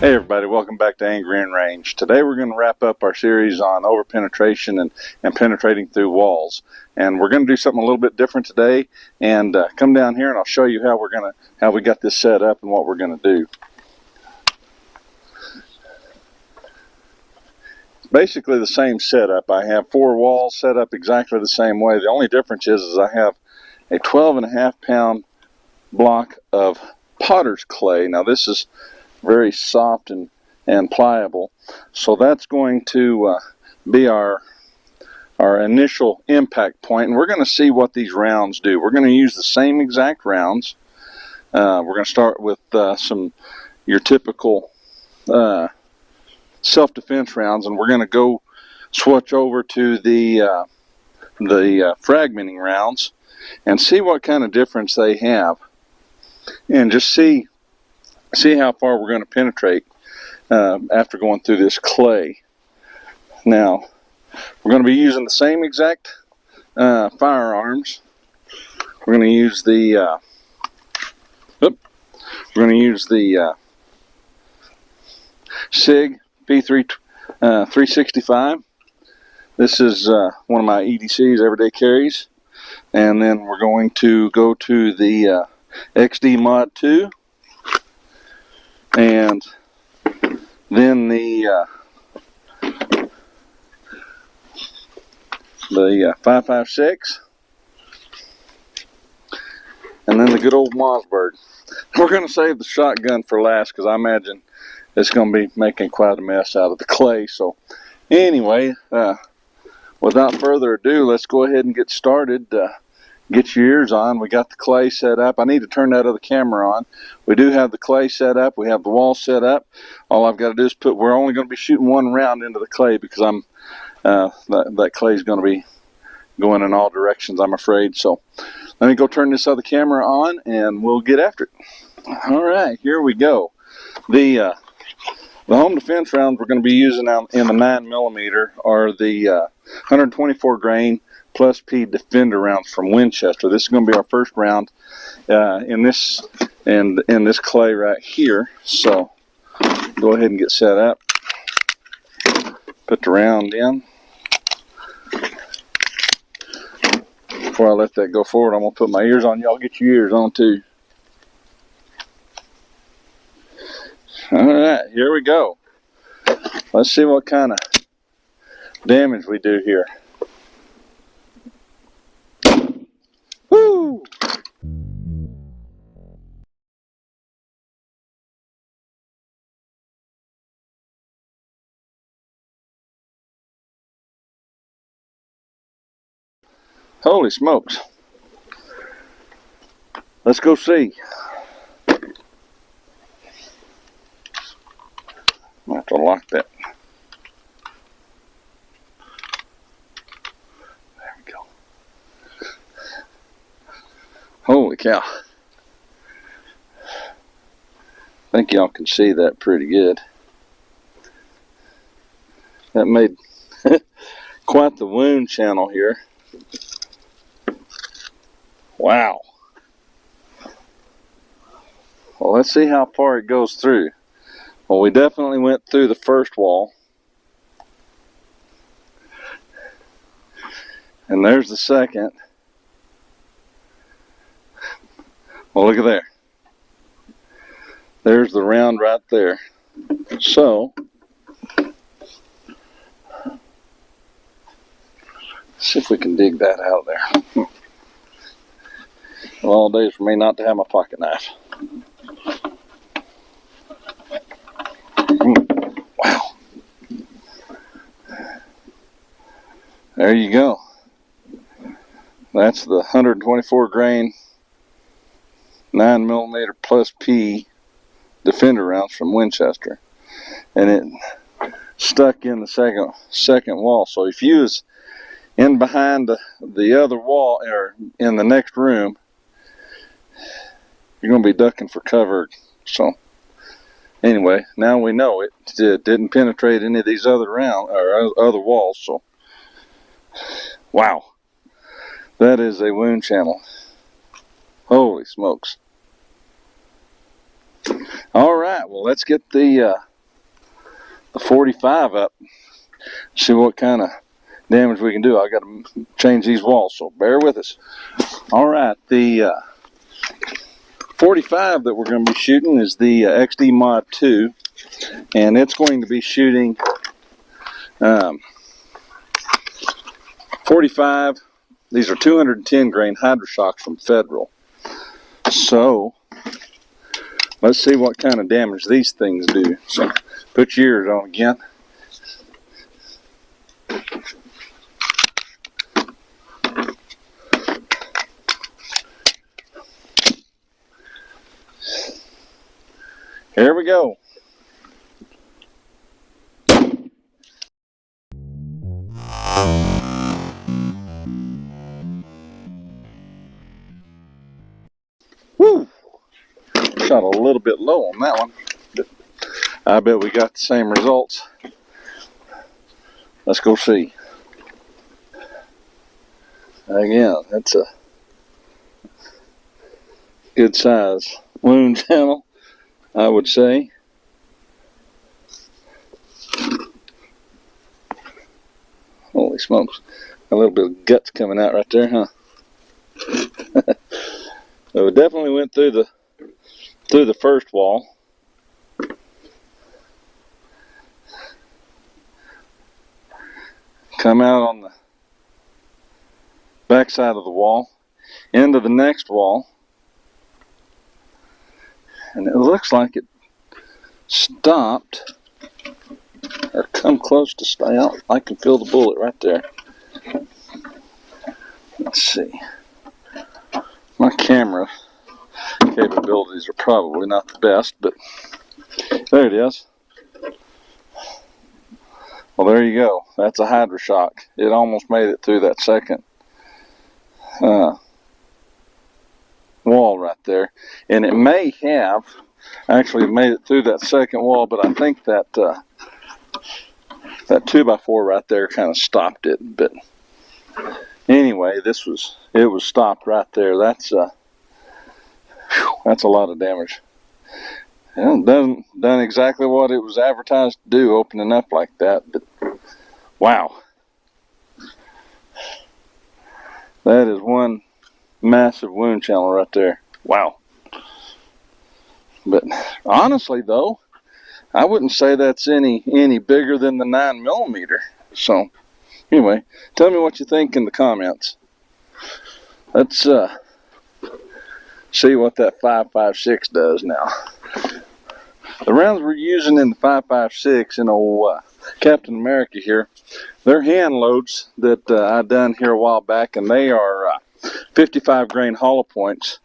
Hey everybody, welcome back to Angry in Range. Today we're going to wrap up our series on over-penetration and penetrating through walls. And we're going to do something a little bit different today, and come down here and I'll show you how we got this set up and what we're going to do. It's basically the same setup. I have 4 walls set up exactly the same way. The only difference is I have a 12.5 pound block of potter's clay. Now this is very soft and pliable, so that's going to be our initial impact point, and we're going to see what these rounds do. We're going to use the same exact rounds. We're going to start with your typical self-defense rounds, and we're going to go switch over to the fragmenting rounds and see what kind of difference they have, and just see how far we're going to penetrate after going through this clay. Now, we're going to be using the same exact firearms. We're going to use the SIG P3 365. This is one of my EDCs, everyday carries, and then we're going to go to the XD Mod 2. And then the 5.56, and then the good old Mossberg. We're going to save the shotgun for last because I imagine it's going to be making quite a mess out of the clay. So anyway, without further ado, let's go ahead and get started. Get your ears on. We got the clay set up. I need to turn that other camera on. We do have the clay set up. We have the wall set up. All I've got to do is we're only going to be shooting one round into the clay because that clay is going to be going in all directions, I'm afraid. So let me go turn this other camera on and we'll get after it. All right, here we go. The home defense rounds we're going to be using in the 9mm are the 124 grain plus P Defender rounds from Winchester. This is going to be our first round in this clay right here. So go ahead and get set up. Put the round in. Before I let that go forward, I'm going to put my ears on. Y'all get your ears on too. Alright, here we go. Let's see what kind of damage we do here. Woo! Holy smokes. Let's go see. I have to lock that. There we go. Holy cow. I think y'all can see that pretty good. That made quite the wound channel here. Wow. Well, let's see how far it goes through. Well, we definitely went through the first wall. And there's the second. Well, look at there. There's the round right there. So, see if we can dig that out of there. Well, all days for me not to have my pocket knife. Wow. There you go. That's the 124 grain 9mm plus P Defender rounds from Winchester. And it stuck in the second wall. So if you was in behind the other wall or in the next room, you're going to be ducking for cover. So anyway, now we know it didn't penetrate any of these other other walls. So wow, that is a wound channel. Holy smokes. All right, well, let's get the the 45 up. See what kind of damage we can do. I got to change these walls, so bear with us. All right, the 45 that we're going to be shooting is the XD Mod 2, and it's going to be shooting 45. These are 210 grain Hydroshocks from Federal. So let's see what kind of damage these things do. So put your ears on again. Here we go. Woo! Shot a little bit low on that one, but I bet we got the same results. Let's go see. Again, that's a good size wound channel, I would say. Holy smokes. A little bit of guts coming out right there, huh? So we definitely went through the first wall. Come out on the back side of the wall, into the next wall, and it looks like it stopped or come close to stay out. I can feel the bullet right there. Let's see. My camera capabilities are probably not the best, but there it is. Well, there you go. That's a Hydroshock. It almost made it through that second wall right there, and it may have actually made it through that second wall, but I think that that 2x4 right there kind of stopped it. But anyway, it was stopped right there. That's a lot of damage. It done exactly what it was advertised to do, opening up like that. But wow, that is one massive wound channel right there. Wow. But honestly, though, I wouldn't say that's any bigger than the 9mm. So anyway, tell me what you think in the comments. Let's see what that 5.56 does now. The rounds we're using in the 5.56 in old Captain America here, they're hand loads that I done here a while back, and they are 55 grain hollow points,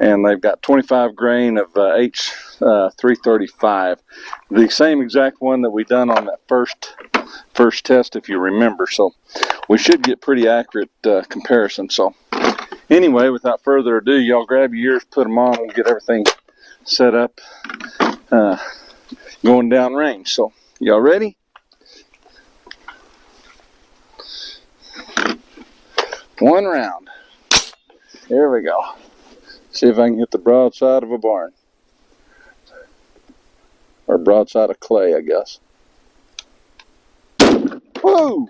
and they've got 25 grain of H335, the same exact one that we done on that first test, if you remember. So we should get pretty accurate comparison. So anyway, without further ado, y'all grab your ears, put them on, we'll get everything set up going down range. So y'all ready? One round. Here we go. See if I can hit the broadside of a barn. Or broadside of clay, I guess. Whoa!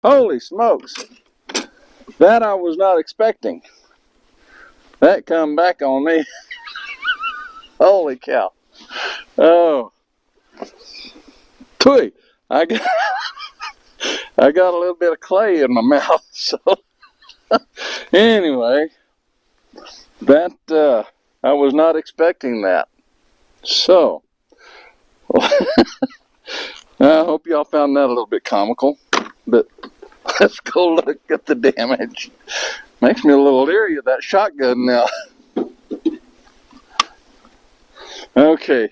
Holy smokes. That I was not expecting. That come back on me. Holy cow. Oh. Tui. I got a little bit of clay in my mouth. So anyway, that I was not expecting that. So I hope y'all found that a little bit comical. But let's go look at the damage. Makes me a little leery of that shotgun now. Okay,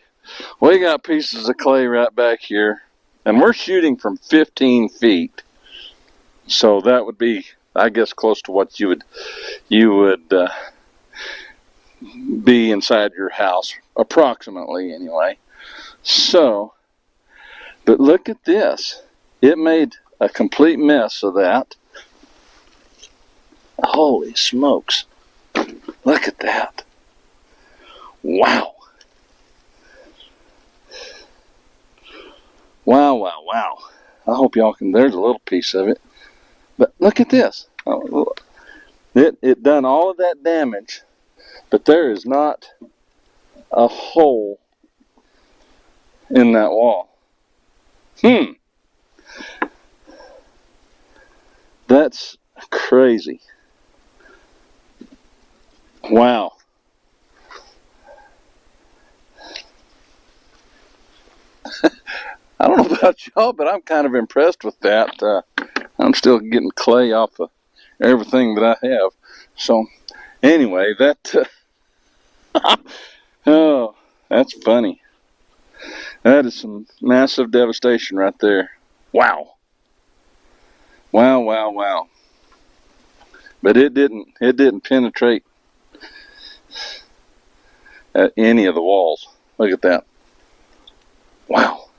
we got pieces of clay right back here, and we're shooting from 15 feet. So that would be, I guess, close to what you would be inside your house, approximately anyway. So But look at this. It made a complete mess of that. Holy smokes. Look at that. Wow. Wow, wow, wow. I hope y'all can, there's a little piece of it. But look at this. It done all of that damage, but there is not a hole in that wall. That's crazy. Wow. I don't know about y'all, but I'm kind of impressed with that. I'm still getting clay off of everything that I have. So, anyway, that... oh, that's funny. That is some massive devastation right there. Wow. Wow, wow, wow. But it didn't penetrate at any of the walls. Look at that. Wow.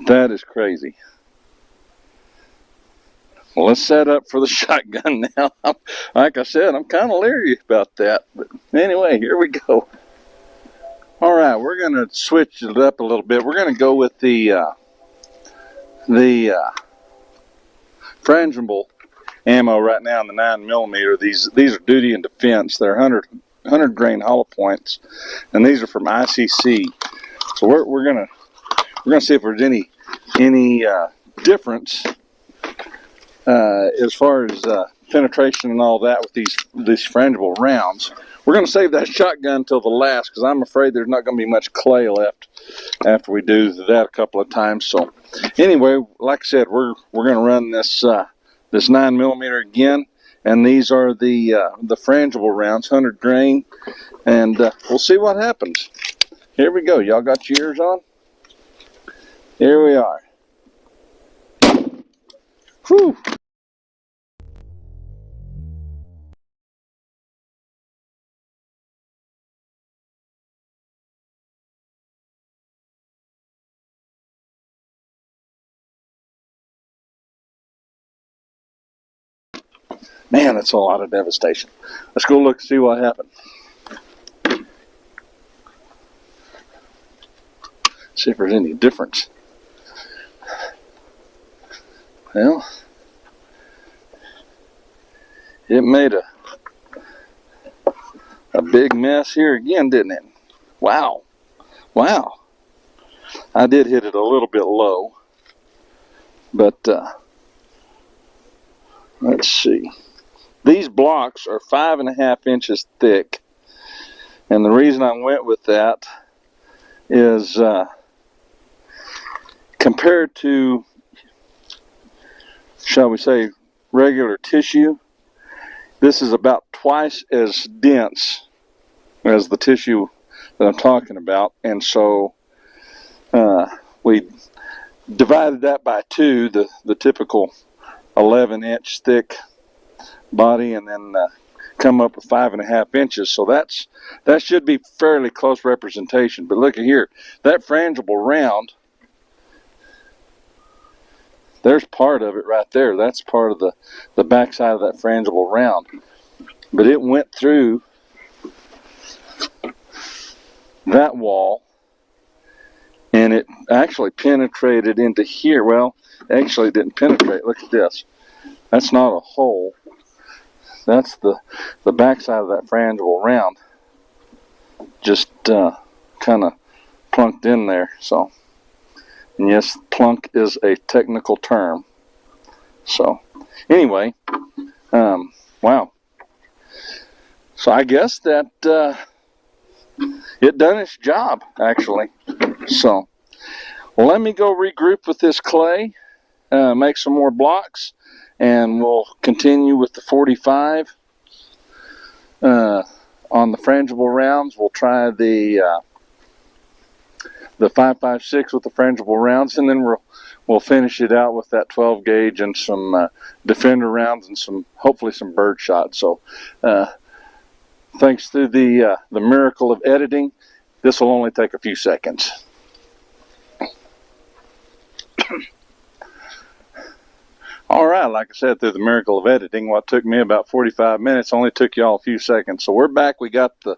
That is crazy. Well, let's set up for the shotgun now. Like I said, I'm kind of leery about that. But anyway, here we go. All right, we're going to switch it up a little bit. We're going to go with the frangible ammo right now in the 9mm. These are duty and defense. They're 100 grain hollow points, and these are from ICC. So we're gonna see if there's any difference as far as penetration and all that with these frangible rounds. We're going to save that shotgun till the last because I'm afraid there's not going to be much clay left after we do that a couple of times. So anyway, like I said, we're going to run this 9mm again, and these are the frangible rounds, 100 grain, and we'll see what happens. Here we go. Y'all got your ears on? Here we are. Whew. Man, that's a lot of devastation. Let's go look and see what happened. See if there's any difference. Well, it made a big mess here again, didn't it? Wow. Wow. I did hit it a little bit low, but let's see. These blocks are 5.5 inches thick, and the reason I went with that is compared to, shall we say, regular tissue, this is about twice as dense as the tissue that I'm talking about, and so we divided that by 2, the typical 11-inch thick body, and then come up with 5.5 inches. So that should be fairly close representation. But look at here, that frangible round, there's part of it right there. That's part of the backside of that frangible round. But it went through that wall, and it actually penetrated into here. Well, actually it didn't penetrate. Look at this. That's not a hole. That's the backside of that frangible round. Just kind of plunked in there. So, and yes, plunk is a technical term. So, anyway, wow. So I guess that it done its job, actually. So, well, let me go regroup with this clay, make some more blocks, and we'll continue with the 45 on the frangible rounds. We'll try the 5.56 with the frangible rounds, and then we'll finish it out with that 12 gauge and some defender rounds and hopefully some bird shot. So thanks to the miracle of editing, this will only take a few seconds. All right, like I said, through the miracle of editing, what took me about 45 minutes only took y'all a few seconds. So we're back. We got the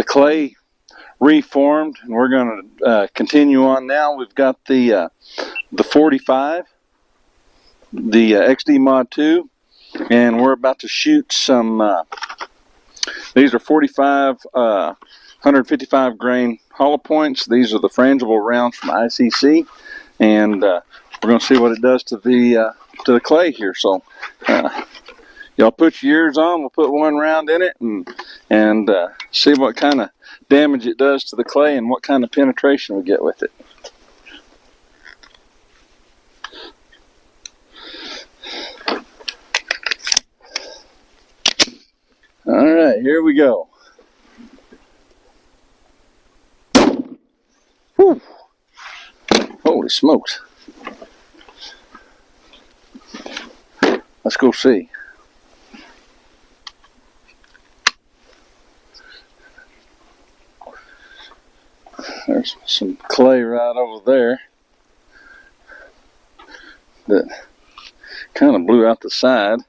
clay reformed, and we're going to continue on now. We've got the 45, the XD Mod 2, and we're about to shoot some. These are 45, 155 grain hollow points. These are the frangible rounds from ICC, and we're going to see what it does to the clay here. So y'all put your ears on. We'll put one round in it and see what kind of damage it does to the clay and what kind of penetration we get with it. All right, here we go. Whew. Holy smokes. Let's go see. There's some clay right over there that kind of blew out the side,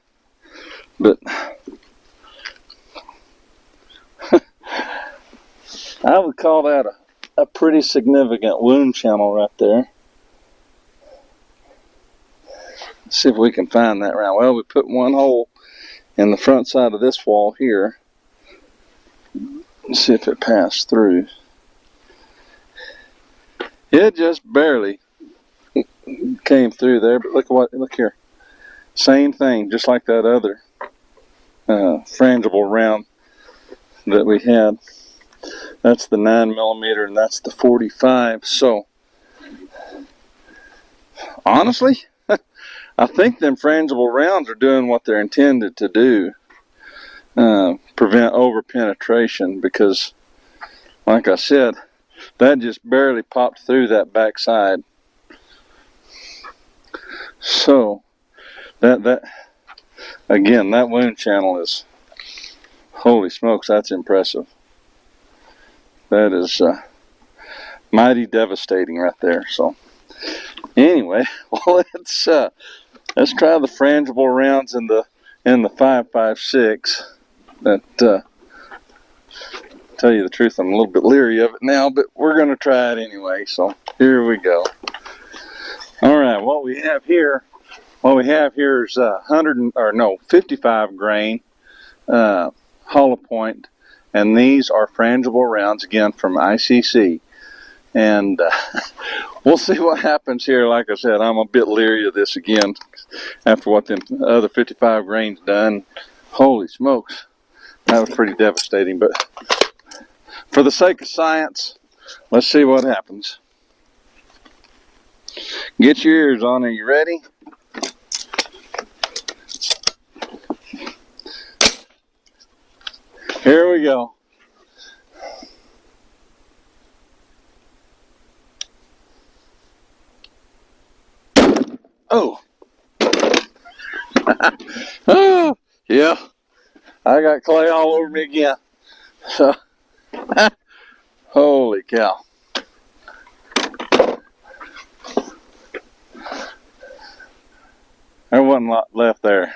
but I would call that a pretty significant wound channel right there. Let's see if we can find that round. Well, we put one hole in the front side of this wall here. Let's see if it passed through. It just barely came through there, but look here. Same thing, just like that other frangible round that we had. That's the 9mm and that's the 45. So, honestly, I think them frangible rounds are doing what they're intended to do. Prevent over penetration, because, like I said, that just barely popped through that backside. So, that again, that wound channel is, holy smokes, that's impressive. That is mighty devastating right there. So, anyway, well, let's try the frangible rounds in the 5.56. That tell you the truth, I'm a little bit leery of it now, but we're going to try it anyway. So here we go. All right, what we have here is 55 grain hollow point, and these are frangible rounds again from ICC. And we'll see what happens here. Like I said, I'm a bit leery of this again after what the other 55 grains done. Holy smokes, that was pretty devastating. But for the sake of science, let's see what happens. Get your ears on. Are you ready? Here we go. Oh. Oh, yeah. I got clay all over me again. So, holy cow. There wasn't a lot left there.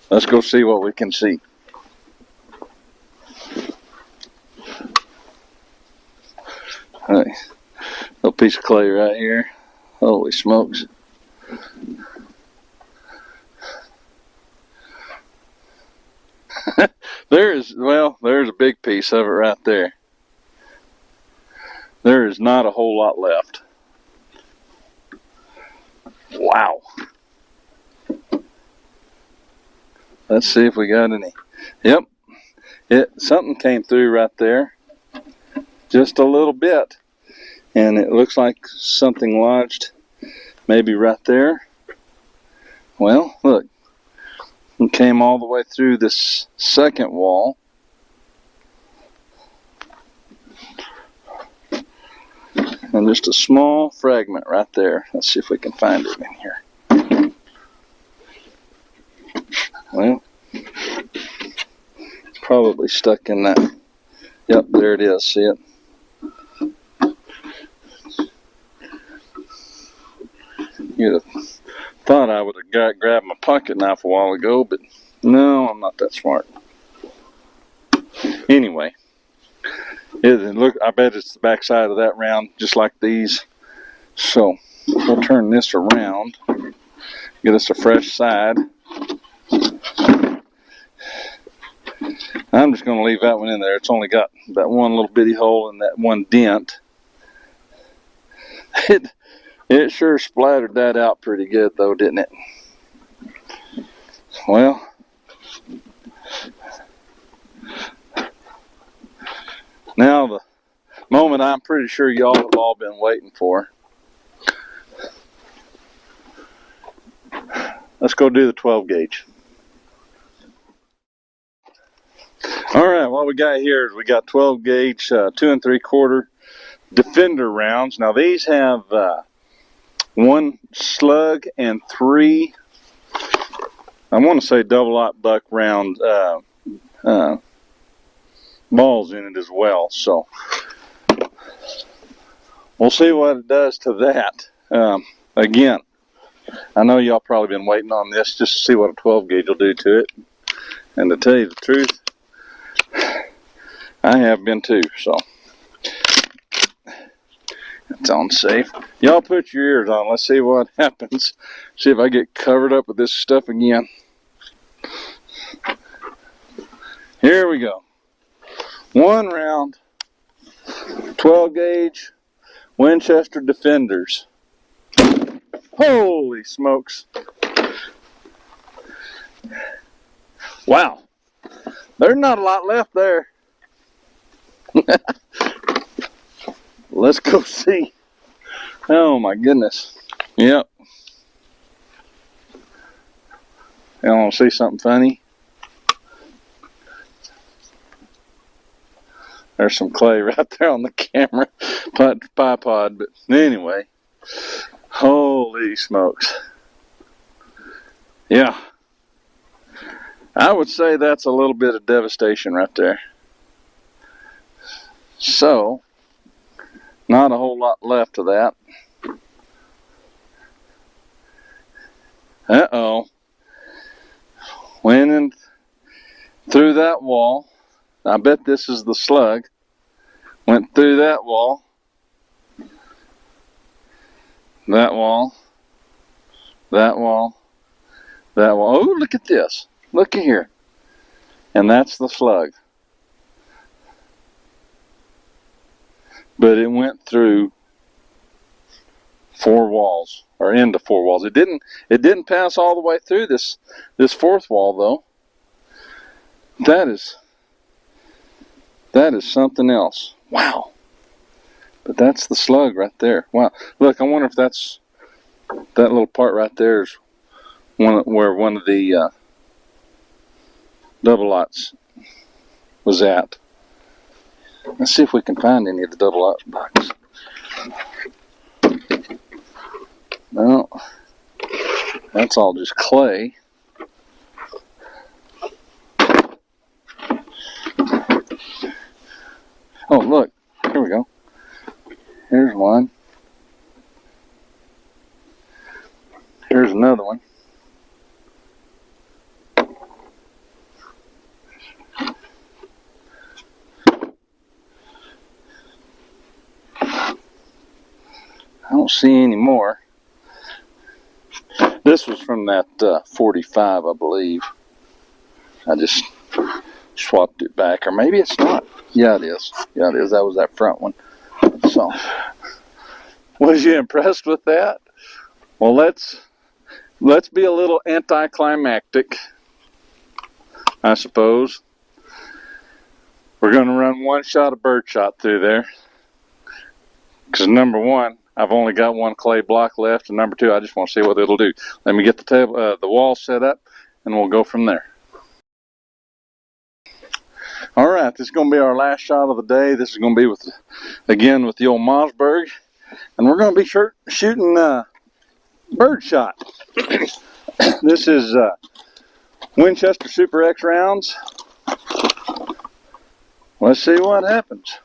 Let's go see what we can see. All right. Little piece of clay right here. Holy smokes. There's a big piece of it right there. There is not a whole lot left. Wow. Let's see if we got any. Yep. Something came through right there. Just a little bit. And it looks like something lodged maybe right there. Well, look. It came all the way through this second wall. And just a small fragment right there. Let's see if we can find it in here. Well, probably stuck in that. Yep, there it is. See it? You'd have thought I would have grabbed my pocket knife a while ago, but no, I'm not that smart. Anyway, look, I bet it's the back side of that round, just like these. So we'll turn this around, get us a fresh side. I'm just going to leave that one in there. It's only got that one little bitty hole and that one dent. It sure splattered that out pretty good though, didn't it? Well, now the moment I'm pretty sure y'all have all been waiting for. Let's go do the 12 gauge. All right, what we got here is we got 12 gauge 2 3/4 Defender rounds. Now these have 1 slug and 3, I want to say double-aught buck round balls in it as well. So we'll see what it does to that. Again, I know y'all probably been waiting on this just to see what a 12 gauge will do to it. And to tell you the truth, I have been too, so it's on safe. Y'all put your ears on. Let's see what happens. See if I get covered up with this stuff again. Here we go. 1 round, 12 gauge Winchester Defenders. Holy smokes. Wow. There's not a lot left there. Let's go see. Oh my goodness. Yep. You want to see something funny? There's some clay right there on the camera. Bipod, but anyway. Holy smokes. Yeah. I would say that's a little bit of devastation right there. So, not a whole lot left of that. Uh-oh. Went in through that wall. I bet this is the slug. Went through that wall. That wall. That wall. That wall. Oh, look at this. Look at here. And that's the slug. But it went through 4 walls, or into 4 walls. It didn't pass all the way through this 4th wall though. That is something else. Wow. But that's the slug right there. Wow. Look, I wonder if that little part right there is where one of the double-aughts was at. Let's see if we can find any of the double-aught bucks. No, that's all just clay. Oh, look. Here we go. Here's one. Here's another one. I don't see any more. This was from that 45, I believe. I just swapped it back, or maybe it's not. Yeah, it is. Yeah, it is. That was that front one. So, was you impressed with that? Well, let's be a little anticlimactic, I suppose. We're going to run 1 shot of birdshot through there. Because number 1, I've only got 1 clay block left, and number 2, I just want to see what it'll do. Let me get the wall set up, and we'll go from there. All right, this is going to be our last shot of the day. This is going to be again with the old Mossberg, and we're going to be shooting birdshot. This is Winchester Super X rounds. Let's see what happens.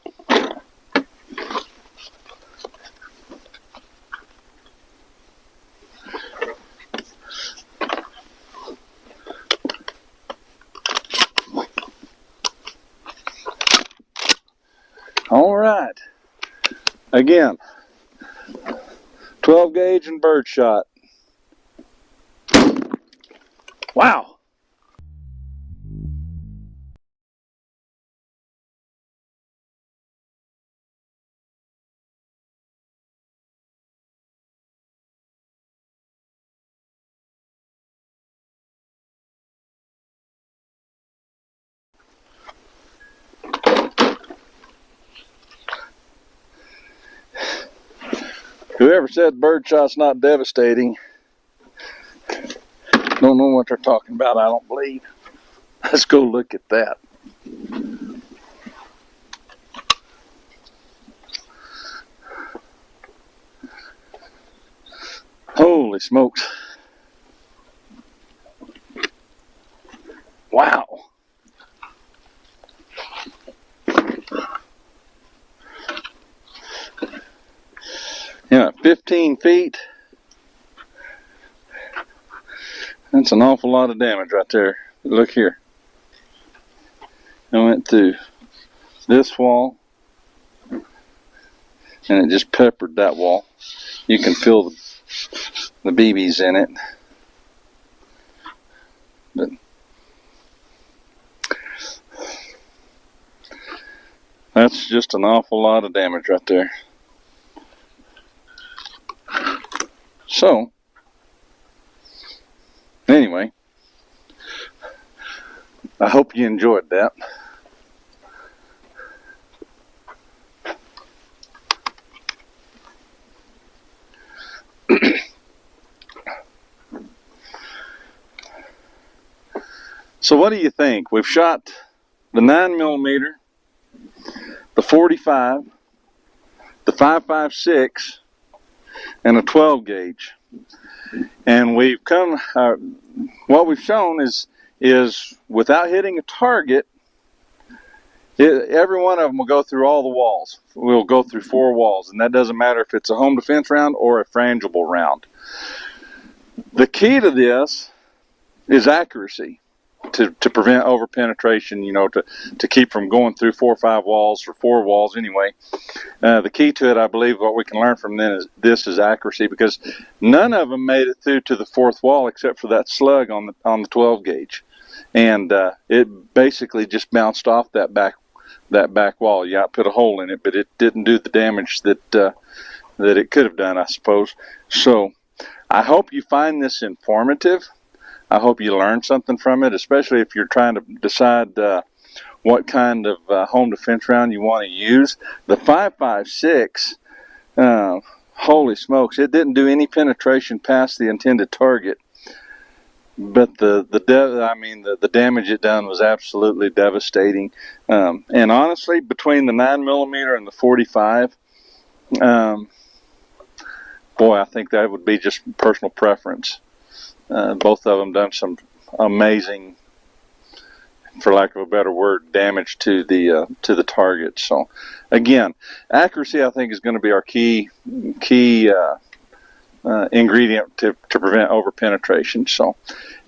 All right. Again, 12 gauge and bird shot. Wow. Whoever said bird shot's not devastating, don't know what they're talking about, I don't believe. Let's go look at that. Holy smokes. Wow. Yeah, 15 feet. That's an awful lot of damage right there. Look here. I went through this wall and it just peppered that wall. You can feel the BBs in it. But that's just an awful lot of damage right there. So, anyway, I hope you enjoyed that. So what do you think? We've shot the 9mm, the 45, the 5.56, and a 12 gauge. And we've come, what we've shown is without hitting a target, every one of them will go through all the walls. We'll go through 4 walls, and that doesn't matter if it's a home defense round or a frangible round. The key to this is accuracy. To prevent over penetration, you know, to keep from going through 4 or 5 walls or 4 walls anyway. The key to it, I believe, what we can learn from this is accuracy, because none of them made it through to the 4th wall except for that slug on the 12 gauge, and it basically just bounced off that back wall. Yeah, it put a hole in it, but it didn't do the damage that it could have done, I suppose. So I hope you find this informative. I hope you learn something from it, especially if you're trying to decide what kind of home defense round you want to use. The 5.56, holy smokes, it didn't do any penetration past the intended target, but the damage it done was absolutely devastating. And honestly, between the 9mm and the 45, boy, I think that would be just personal preference. Both of them done some amazing, for lack of a better word, damage to the target. So, again, accuracy I think is going to be our key ingredient to prevent over penetration. So,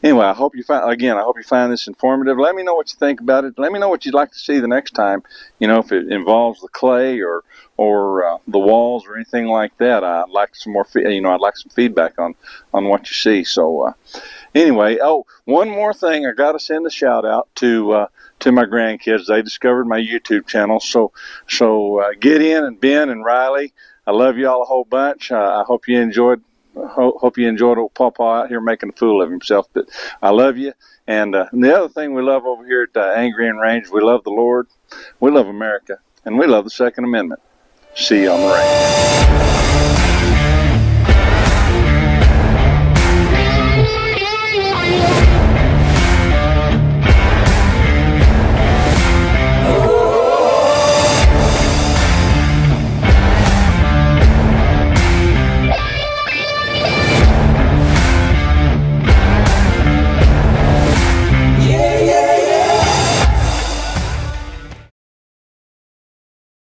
anyway, I hope you find this informative. Let me know what you think about it. Let me know what you'd like to see the next time. You know, if it involves the clay or the walls or anything like that. I'd like some more. I'd like some feedback on what you see. So, anyway, one more thing. I got to send a shout out to my grandkids. They discovered my YouTube channel. So Gideon and Ben and Riley, I love you all a whole bunch. I hope you enjoyed. Hope you enjoyed old Pawpaw out here making a fool of himself. But I love you. And the other thing we love over here at Angry and Range, we love the Lord, we love America, and we love the Second Amendment. See you on the range.